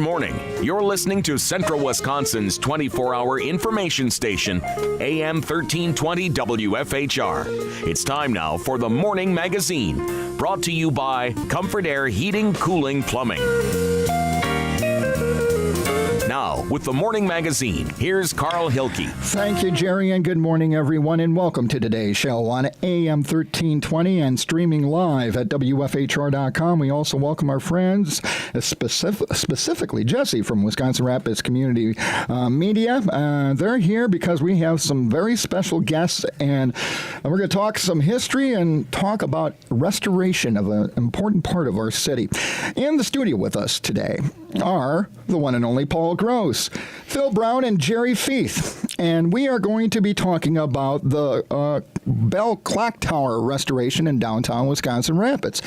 morning. You're listening to Central Wisconsin's 24-hour information station, AM 1320 WFHR. It's time now for the Morning Magazine, brought to you by Comfort Air Heating, Cooling, Plumbing. Now, with the Morning Magazine, here's Carl Hilke. Thank you, Jerry, and good morning, everyone, and welcome to today's show on AM 1320 and streaming live at WFHR.com. We also welcome our friends, specifically Jesse from Wisconsin Rapids Community Media. They're here because we have some very special guests, and we're going to talk some history and talk about restoration of an important part of our city. In the studio with us today are the one and only Paul Gross, Phil Brown, and Jerry Feith. And we are going to be talking about the Bell Clock Tower restoration in downtown Wisconsin Rapids.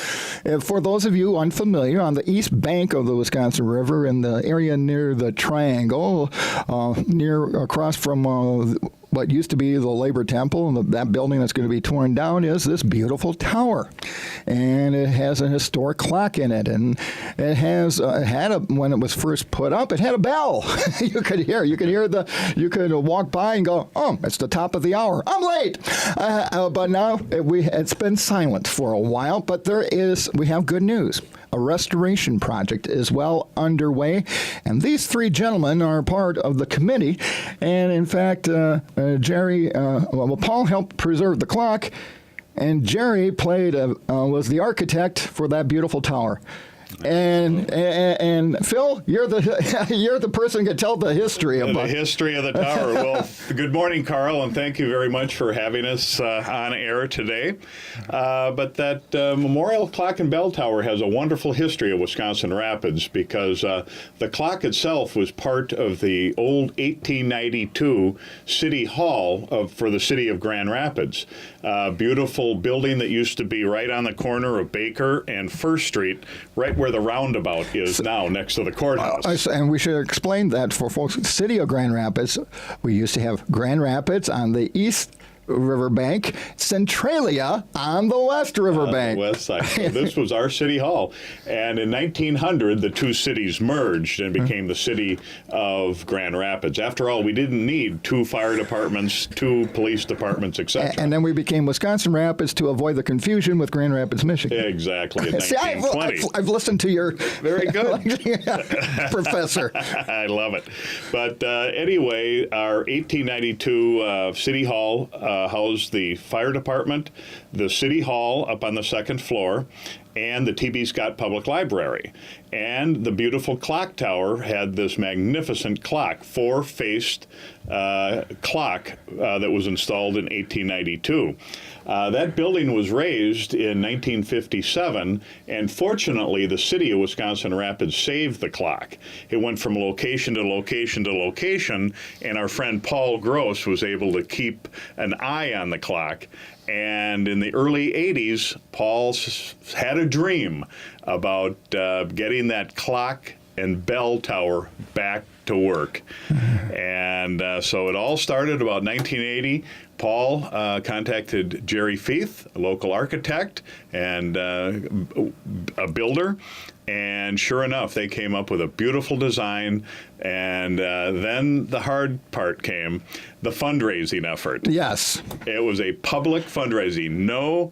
For those of you unfamiliar, on the east bank of the Wisconsin River, in the area near the Triangle, across from what used to be the Labor Temple, and that building that's going to be torn down, is this beautiful tower. And it has a historic clock in it. And it has when it was first put up, it had a bell. you could could walk by and go, oh, it's the top of the hour. I'm late. But now it's been silent for a while. But we have good news. A restoration project is well underway, and these three gentlemen are part of the committee. And in fact, Paul helped preserve the clock, and Jerry was the architect for that beautiful tower. And Phil, you're the person who can tell the history about the history of the tower. Well, good morning, Carl, and thank you very much for having us on air today. But that Memorial Clock and Bell Tower has a wonderful history of Wisconsin Rapids because the clock itself was part of the old 1892 City Hall for the city of Grand Rapids. Beautiful building that used to be right on the corner of Baker and First Street, right where the roundabout is now, next to the courthouse. And we should explain that for folks. The city of Grand Rapids, we used to have Grand Rapids on the east riverbank, Centralia on the west riverbank. On the west side. So this was our city hall. And in 1900, the two cities merged and became the city of Grand Rapids. After all, we didn't need two fire departments, two police departments, etc. And then we became Wisconsin Rapids to avoid the confusion with Grand Rapids, Michigan. Exactly. In See, 1920. I've listened to your... Very good. Professor. I love it. But anyway, our 1892 City Hall housed the fire department, the city hall up on the second floor, and the T.B. Scott Public Library. And the beautiful clock tower had this magnificent clock, four-faced clock that was installed in 1892. That building was raised in 1957, and fortunately, the city of Wisconsin Rapids saved the clock. It went from location to location to location, and our friend Paul Gross was able to keep an eye on the clock. And in the early 80s, Paul had a dream about getting that clock and bell tower back to work. And so it all started about 1980. Paul contacted Jerry Feith, a local architect and a builder, and sure enough, they came up with a beautiful design. And then the hard part came, the fundraising effort. Yes. It was a public fundraising. No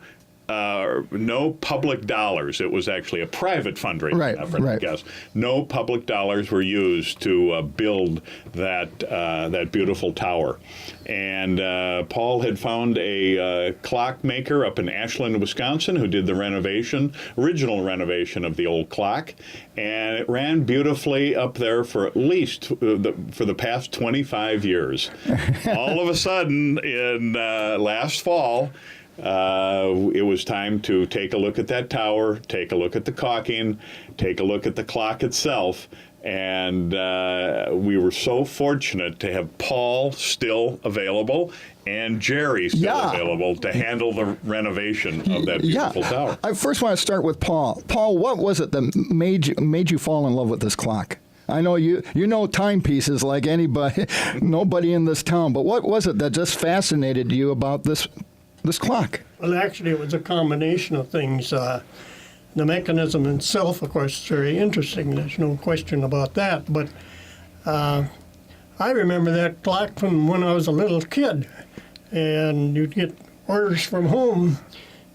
public dollars. It was actually a private fundraising effort, I guess. No public dollars were used to build that beautiful tower. And Paul had found a clock maker up in Ashland, Wisconsin, who did the original renovation of the old clock. And it ran beautifully up there for at least for the past 25 years. All of a sudden, in last fall, it was time to take a look at that tower, take a look at the caulking, take a look at the clock itself. And we were so fortunate to have Paul still available and Jerry still available to handle the renovation of that beautiful tower. I first want to start with Paul. Paul, what was it that made you fall in love with this clock? I know you know timepieces like nobody in this town, but what was it that just fascinated you about this clock? Well, actually, it was a combination of things. The mechanism itself, of course, is very interesting. There's no question about that. But I remember that clock from when I was a little kid, and you'd get orders from home.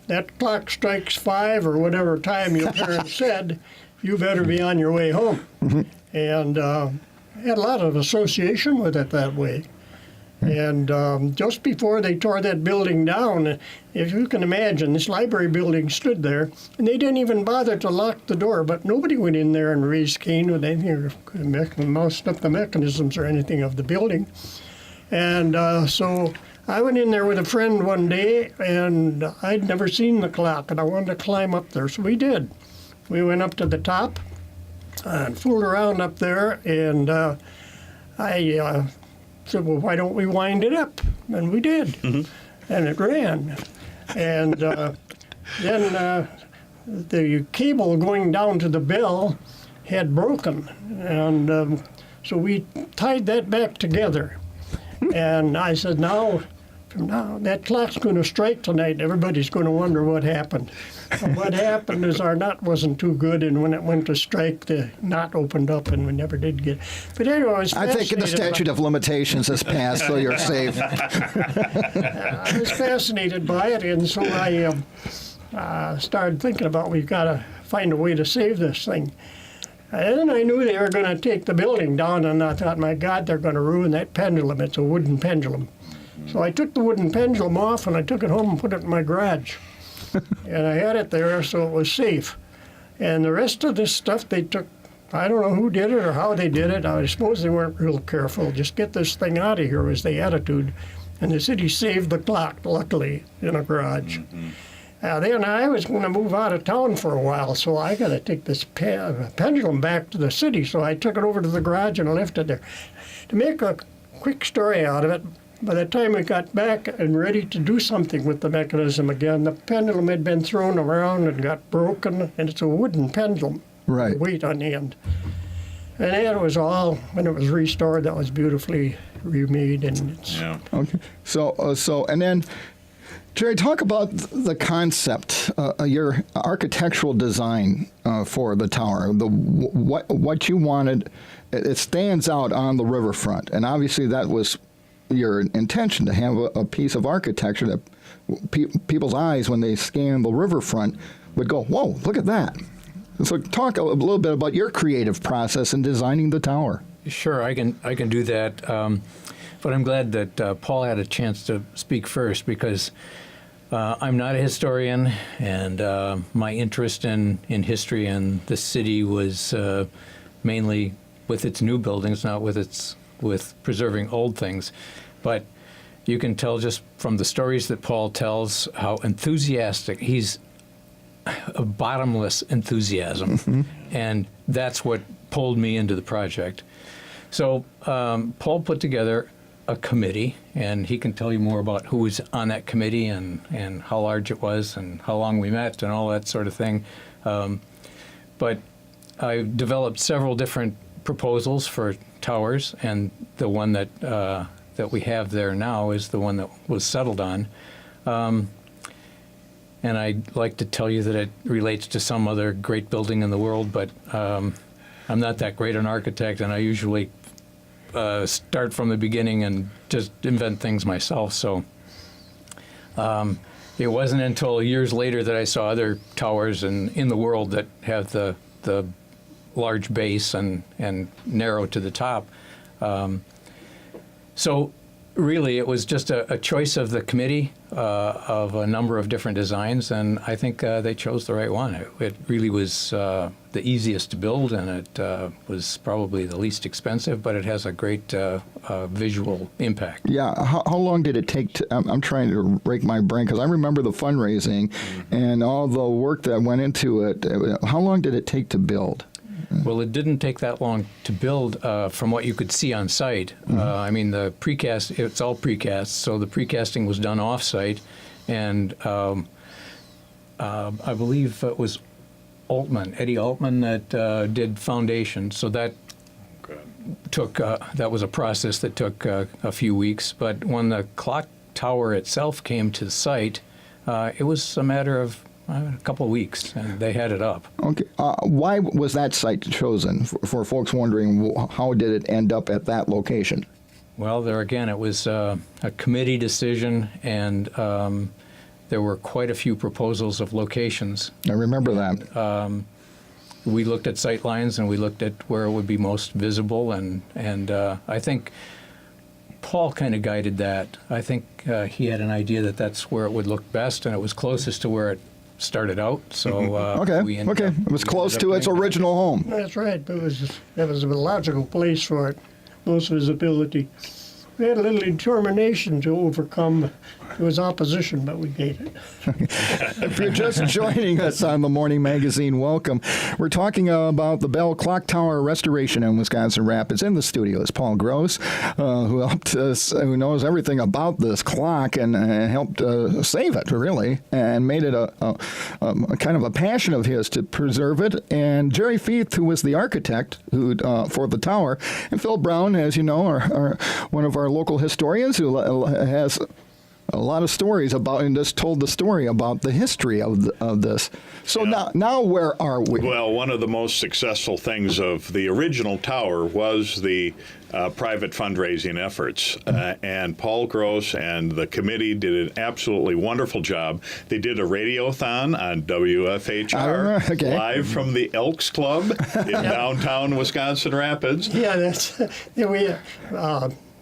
That clock strikes 5 or whatever time your parents said, you better be on your way home. And had a lot of association with it that way. And just before they tore that building down, if you can imagine, this library building stood there, and they didn't even bother to lock the door, but nobody went in there and raised Cain with anything or moused up the mechanisms or anything of the building. And so I went in there with a friend one day, and I'd never seen the clock, and I wanted to climb up there, so we did. We went up to the top and fooled around up there, and I said, well, why don't we wind it up? And we did, and it ran. And then the cable going down to the bell had broken, and so we tied that back together. And I said, from now, that clock's going to strike tonight. Everybody's going to wonder what happened. And what happened is our nut wasn't too good, and when it went to strike, the knot opened up, and we never did get it. But anyway, I think the statute of limitations has passed, so you're safe. I was fascinated by it, and so I started thinking about we've got to find a way to save this thing. And then I knew they were going to take the building down, and I thought, my God, they're going to ruin that pendulum. It's a wooden pendulum. So I took the wooden pendulum off, and I took it home and put it in my garage. And I had it there so it was safe. And the rest of this stuff they took, I don't know who did it or how they did it. I suppose they weren't real careful. Just get this thing out of here was the attitude. And the city saved the clock, luckily, in a garage. Then I was going to move out of town for a while, so I got to take this pendulum back to the city. So I took it over to the garage and left it there. To make a quick story out of it, by the time we got back and ready to do something with the mechanism again, the pendulum had been thrown around and got broken, and it's a wooden pendulum, right? Weight on the end. And then it was all, when it was restored, that was beautifully remade, and it's okay. So and then, Jerry, talk about the concept, your architectural design for the tower. What you wanted, it stands out on the riverfront, and obviously that was your intention, to have a piece of architecture that people's eyes, when they scan the riverfront, would go, whoa, look at that. So talk a little bit about your creative process in designing the tower. Sure, I can do that. But I'm glad that Paul had a chance to speak first, because I'm not a historian, and my interest in history and the city was mainly with its new buildings, not with preserving old things. But you can tell just from the stories that Paul tells how enthusiastic he's. A bottomless enthusiasm, and that's what pulled me into the project. So Paul put together a committee, and he can tell you more about who was on that committee and how large it was and how long we met and all that sort of thing. But I developed several different proposals for towers, and the one that we have there now is the one that was settled on. And I'd like to tell you that it relates to some other great building in the world, but I'm not that great an architect, and I usually start from the beginning and just invent things myself. So it wasn't until years later that I saw other towers in the world that have the large base and narrow to the top. So really, it was just a choice of the committee of a number of different designs, and I think they chose the right one. It really was the easiest to build, and it was probably the least expensive, but it has a great visual impact. Yeah, how long did it take to, I'm trying to rake my brain, because I remember the fundraising and all the work that went into it. How long did it take to build? Well, it didn't take that long to build from what you could see on site. I mean, the precast, it's all precast, so the precasting was done off-site, and I believe it was Eddie Altman, that did foundation, so that took, that was a process that took a few weeks. But when the clock tower itself came to the site, it was a matter of a couple of weeks, and they had it up. Okay. Why was that site chosen? For folks wondering, how did it end up at that location? Well, there again, it was a committee decision, and there were quite a few proposals of locations. I remember that. We looked at sight lines, and we looked at where it would be most visible, and I think Paul kind of guided that. I think he had an idea that that's where it would look best, and it was closest to where it started out. So It was close to its original home. That's right. That was a logical place for it. Most visibility. We had a little determination to overcome. It was opposition, but we made it. If you're just joining us on the Morning Magazine, welcome. We're talking about the Bell Clock Tower restoration in Wisconsin Rapids. In the studio is Paul Gross, who helped us, who knows everything about this clock and helped save it, really, and made it a kind of a passion of his to preserve it. And Jerry Feith, who was the architect for the tower, and Phil Brown, as you know, are one of our local historians who has a lot of stories about, and just told the story about the history of this. So now where are we? Well, one of the most successful things of the original tower was the private fundraising efforts. And Paul Gross and the committee did an absolutely wonderful job. They did a radiothon on WFHR, live from the Elks Club in downtown Wisconsin Rapids. Yeah,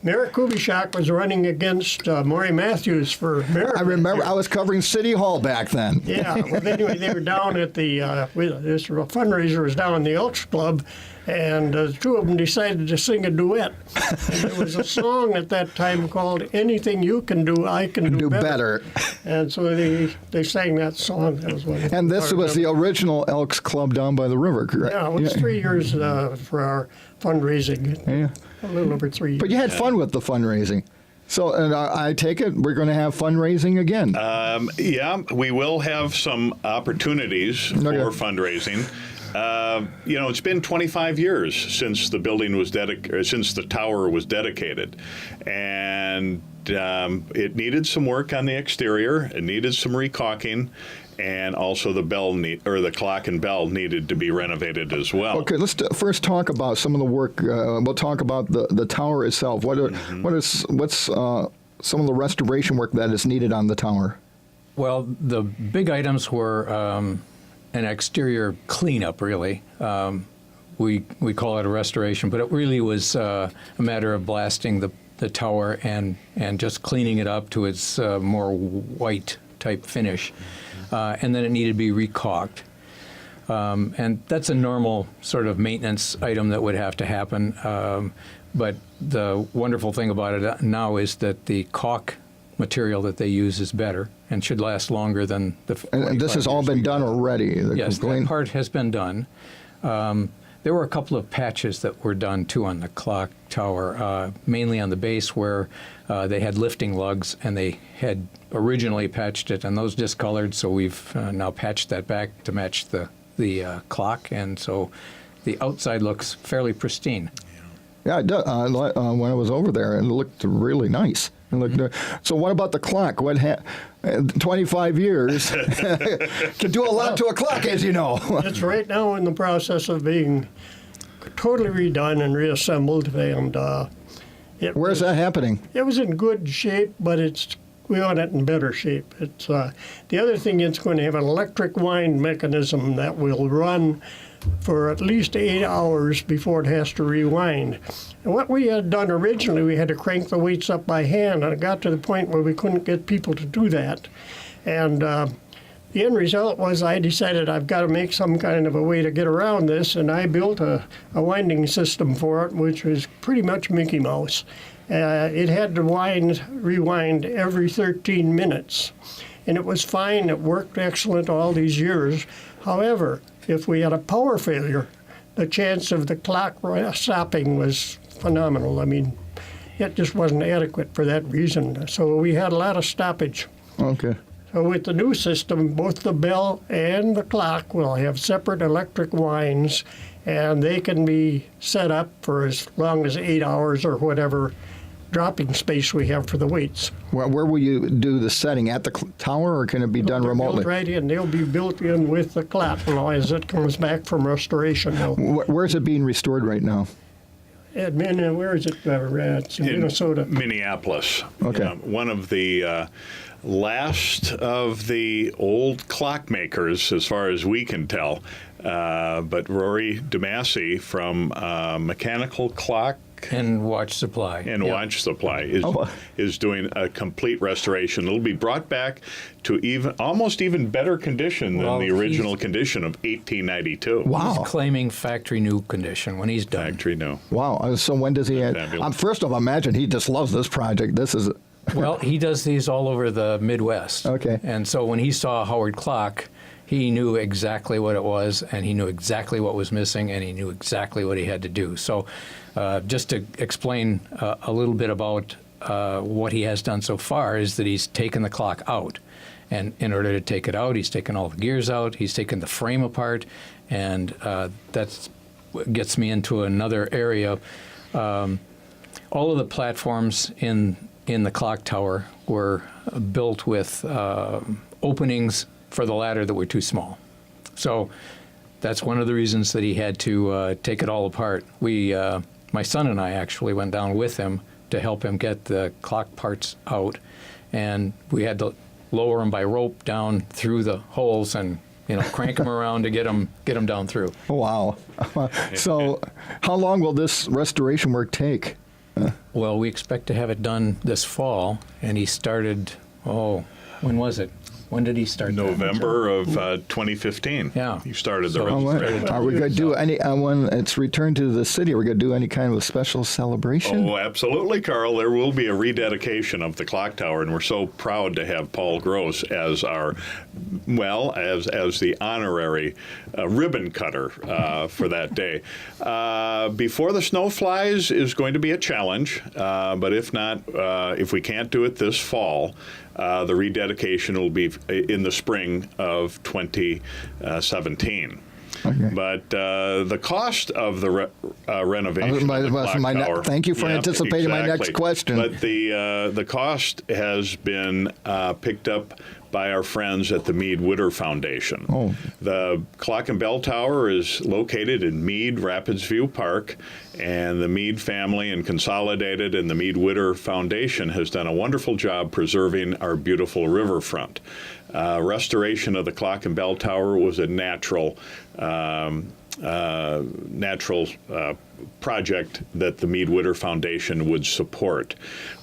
Merrick Kubishak was running against Maury Matthews for mayor. I remember I was covering City Hall back then. Yeah, well, anyway, they were down at the, this fundraiser was down in the Elks Club, and the two of them decided to sing a duet. And there was a song at that time called Anything You Can Do, I Can Do Better. And so they sang that song. That was one. And this was the original Elks Club down by the river, correct? Yeah, it was 3 years for our fundraising. Yeah. A little over 3 years. But you had fun with the fundraising. So I take it we're going to have fundraising again. Yeah, we will have some opportunities for fundraising. It's been 25 years since the building was since the tower was dedicated, and it needed some work on the exterior. It needed some recaulking. And also the clock and bell needed to be renovated as well. Okay, let's first talk about some of the work. We'll talk about the tower itself. What's some of the restoration work that is needed on the tower? Well, the big items were an exterior cleanup, really. We call it a restoration, but it really was a matter of blasting the tower and just cleaning it up to its more white type finish. And then it needed to be recaulked. And that's a normal sort of maintenance item that would have to happen. But the wonderful thing about it now is that the caulk material that they use is better and should last longer than the. And this has all been done already? Yes, that part has been done. There were a couple of patches that were done, too, on the clock tower, mainly on the base where they had lifting lugs, and they had originally patched it, and those discolored, so we've now patched that back to match the clock, and so the outside looks fairly pristine. Yeah, it does. When I was over there, it looked really nice. So what about the clock? 25 years can do a lot to a clock, as you know. It's right now in the process of being totally redone and reassembled, and where's that happening? It was in good shape, but we want it in better shape. It's the other thing. It's going to have an electric wind mechanism that will run for at least 8 hours before it has to rewind. And what we had done originally, we had to crank the weights up by hand, and it got to the point where we couldn't get people to do that. And the end result was I decided I've got to make some kind of a way to get around this, and I built a winding system for it, which was pretty much Mickey Mouse. It had to rewind every 13 minutes. And it was fine. It worked excellent all these years. However, if we had a power failure, the chance of the clock stopping was phenomenal. I mean, it just wasn't adequate for that reason. So we had a lot of stoppage. Okay. So with the new system, both the bell and the clock will have separate electric winds, and they can be set up for as long as 8 hours or whatever dropping space we have for the weights. Where will you do the setting? At the tower, or can it be done They're remotely? built right in. They'll be built in with the clat now as it comes back from restoration. Now, Where's it being restored right now? Edmund, where is it? It's in Minnesota. Minneapolis. Okay. One of the last of the old clockmakers, as far as we can tell. But Rory DeMassey from Mechanical Clock And Watch Supply. and Yep. Watch Supply Oh. is doing a complete restoration. It'll be brought back to almost even better condition than Well, the original condition of 1892. Wow. He's claiming factory new condition when he's done. Factory new. Wow. So when does he? Fabulous. First of all, imagine he just loves this project. This is. Well, he does these all over the Midwest. Okay. And so when he saw Howard Clock, he knew exactly what it was, and he knew exactly what was missing, and he knew exactly what he had to do. So just to explain a little bit about what he has done so far is that he's taken the clock out. And in order to take it out, he's taken all the gears out, he's taken the frame apart, and that gets me into another area. All of the platforms in the clock tower were built with openings for the ladder that were too small. So that's one of the reasons that he had to take it all apart. My son and I actually went down with him to help him get the clock parts out, and we had to lower them by rope down through the holes and crank them around to get them down through. Wow. So how long will this restoration work take? Well, we expect to have it done this fall, and he started, when was it? When did he start that? November of 2015. Yeah. You started the So- restoration. Are we going to do any, when it's returned to the city, are we going to do any kind of a special celebration? Oh, absolutely, Carl. There will be a rededication of the clock tower, and we're so proud to have Paul Gross as our, as the honorary ribbon cutter for that day. Before the snow flies is going to be a challenge, but if not, if we can't do it this fall, the rededication will be in the spring of 2017. Okay. But the cost of the renovation of the clock tower. Thank you for anticipating my next question. But the cost has been picked up by our friends at the Mead Foundation. Oh. The Clock and Bell Tower is located in Mead Rapids View Park, and the Mead family and Consolidated and the Mead Foundation has done a wonderful job preserving our beautiful riverfront. Restoration of the Clock and Bell Tower was a natural project that the Mead Foundation would support.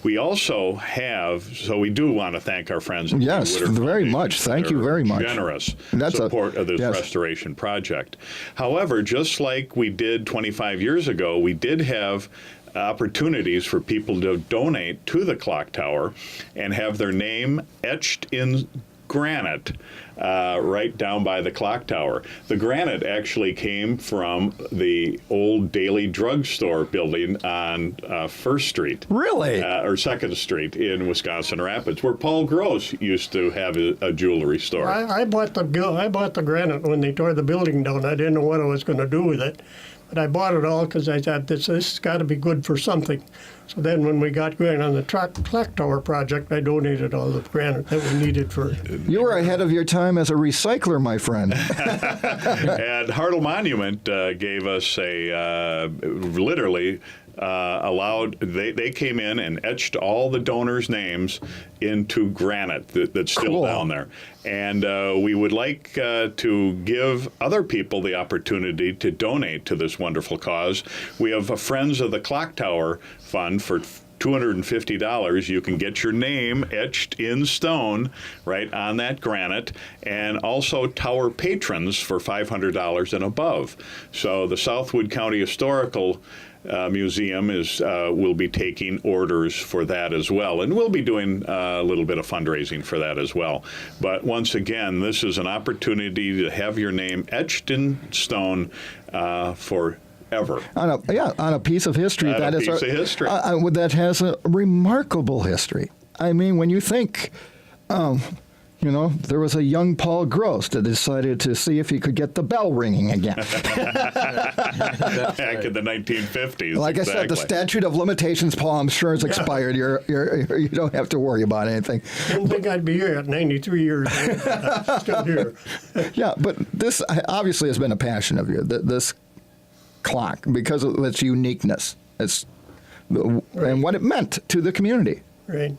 We also have, so we do want to thank our friends at Yes, Mead very Foundation much. for Thank you their very much. generous That's support of this yes. restoration project. However, just like we did 25 years ago, we did have opportunities for people to donate to the clock tower and have their name etched in granite right down by the clock tower. The granite actually came from the old Daily Drugstore building on 1st Street. Really? Or 2nd Street in Wisconsin Rapids, where Paul Gross used to have a jewelry store. I bought the granite when they tore the building down. I didn't know what I was going to do with it, but I bought it all because I thought this has got to be good for something. So then when we got going on the clock tower project, I donated all the granite that we needed for it. You were ahead of your time as a recycler, my friend. And Hartle Monument gave us literally allowed, they came in and etched all the donors' names into granite that's still Cool. down there. And we would like to give other people the opportunity to donate to this wonderful cause. We have a Friends of the Clock Tower Fund for $250. You can get your name etched in stone right on that granite, and also tower patrons for $500 and above. So the Southwood County Historical Museum will be taking orders for that as well, and we'll be doing a little bit of fundraising for that as well. But once again, this is an opportunity to have your name etched in stone forever. On a piece of history On a piece of history. That has a remarkable history. I mean, when you think You know, there was a young Paul Gross that decided to see if he could get the bell ringing again. Back in the 1950s. Like I said, the statute of limitations, Paul, I'm sure is expired. You don't have to worry about anything. Didn't think I'd be here at 93 years old. I'm still here. Yeah, but this obviously has been a passion of yours, this clock, because of its uniqueness. And what it meant to the community. Right.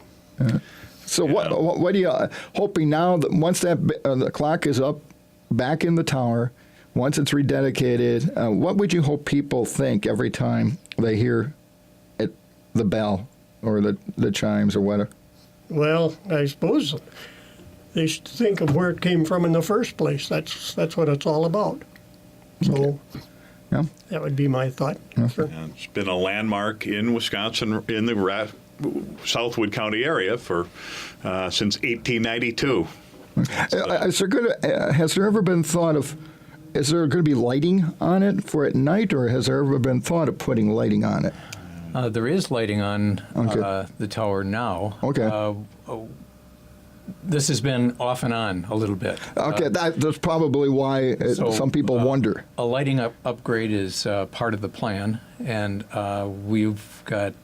So what are you hoping now that once that the clock is up back in the tower, once it's rededicated, what would you hope people think every time they hear the bell or the chimes or whatever? Well, I suppose they should think of where it came from in the first place. That's what it's all about. So Yeah. that would be my thought. Sure. And it's been a landmark in Wisconsin, in the Southwood County area since 1892. Has there ever been thought of, is there going to be lighting on it for at night, or has there ever been thought of putting lighting on it? There is lighting on the tower now. Okay. This has been off and on a little bit. Okay, that's probably why some people wonder. A lighting upgrade is part of the plan, and we've got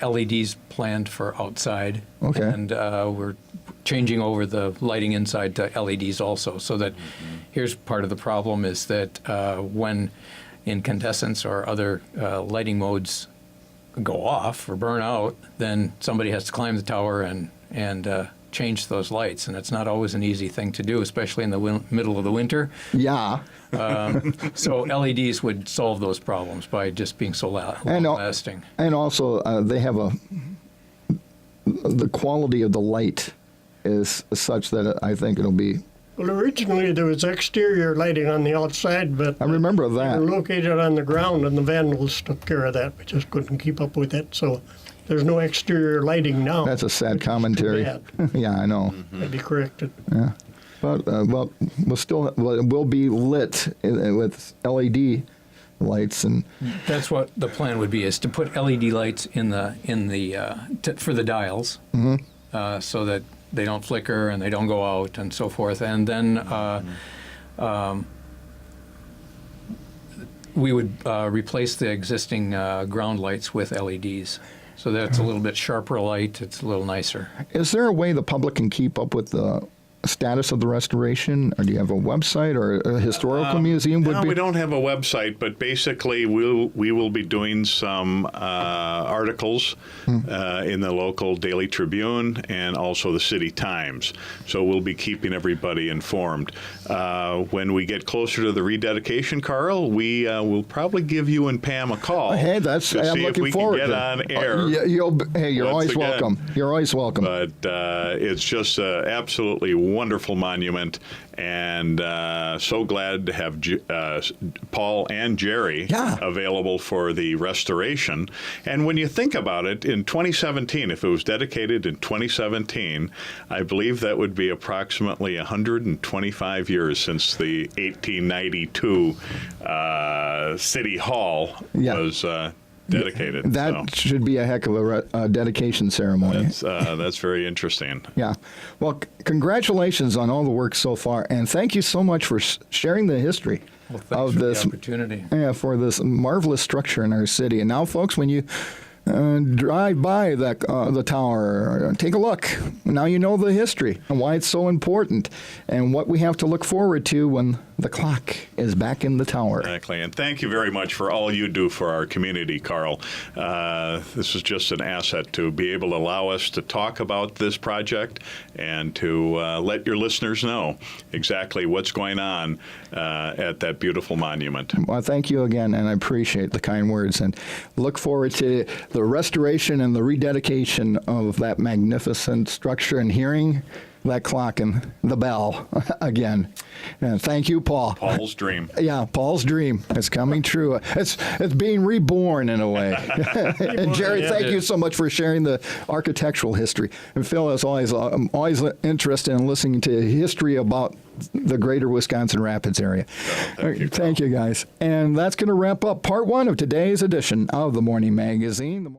LEDs planned for outside. Okay. And we're changing over the lighting inside to LEDs also, so that here's part of the problem is that when incandescents or other lighting modes go off or burn out, then somebody has to climb the tower and change those lights, and it's not always an easy thing to do, especially in the middle of the winter. Yeah. So LEDs would solve those problems by just being so long-lasting. And also, they have the quality of the light is such that I think it'll be. Well, originally there was exterior lighting on the outside, but I remember that. they were located on the ground, and the vandals took care of that. We just couldn't keep up with it, so there's no exterior lighting now. That's a sad commentary. Yeah, I know. I'd be corrected. Yeah, but it will be lit with LED lights, and That's what the plan would be: is to put LED lights in the for the dials, so that they don't flicker and they don't go out and so forth. And then we would replace the existing ground lights with LEDs. So that's a little bit sharper light. It's a little nicer. is there a way the public can keep up with the status of the restoration, or do you have a website or a historical museum? No, we don't have a website, but basically we will be doing some articles in the local Daily Tribune and also the City Times. So we'll be keeping everybody informed. When we get closer to the rededication, Carl, we will probably give you and Pam a call. Hey, to I'm see if looking we forward can get to on air. You're always again. welcome. You're always welcome. But it's just absolutely wonderful monument, and so glad to have Paul and Jerry available for the restoration. And when you think about it, in 2017, if it was dedicated in 2017, I believe that would be approximately 125 years since the 1892 City Hall was dedicated. That should be a heck of a dedication ceremony. That's very interesting. Yeah. Well, congratulations on all the work so far, and thank you so much for sharing the history of this opportunity. Yeah, for this marvelous structure in our city. And now, folks, when you drive by the tower, take a look. Now you know the history and why it's so important, and what we have to look forward to when the clock is back in the tower. Exactly, and thank you very much for all you do for our community, Carl. This is just an asset to be able to allow us to talk about this project and to let your listeners know exactly what's going on at that beautiful monument. Well, thank you again, and I appreciate the kind words, and look forward to the restoration and the rededication of that magnificent structure and hearing that clock and the bell again. And thank you, Paul. Paul's dream. Yeah, Paul's dream is coming true. It's being reborn in a way. And Jerry, thank you so much for sharing the architectural history. And Phil, as always, I'm always interested in listening to history about the greater Wisconsin Rapids area. Thank you, guys. And that's going to wrap up part one of today's edition of the Morning Magazine.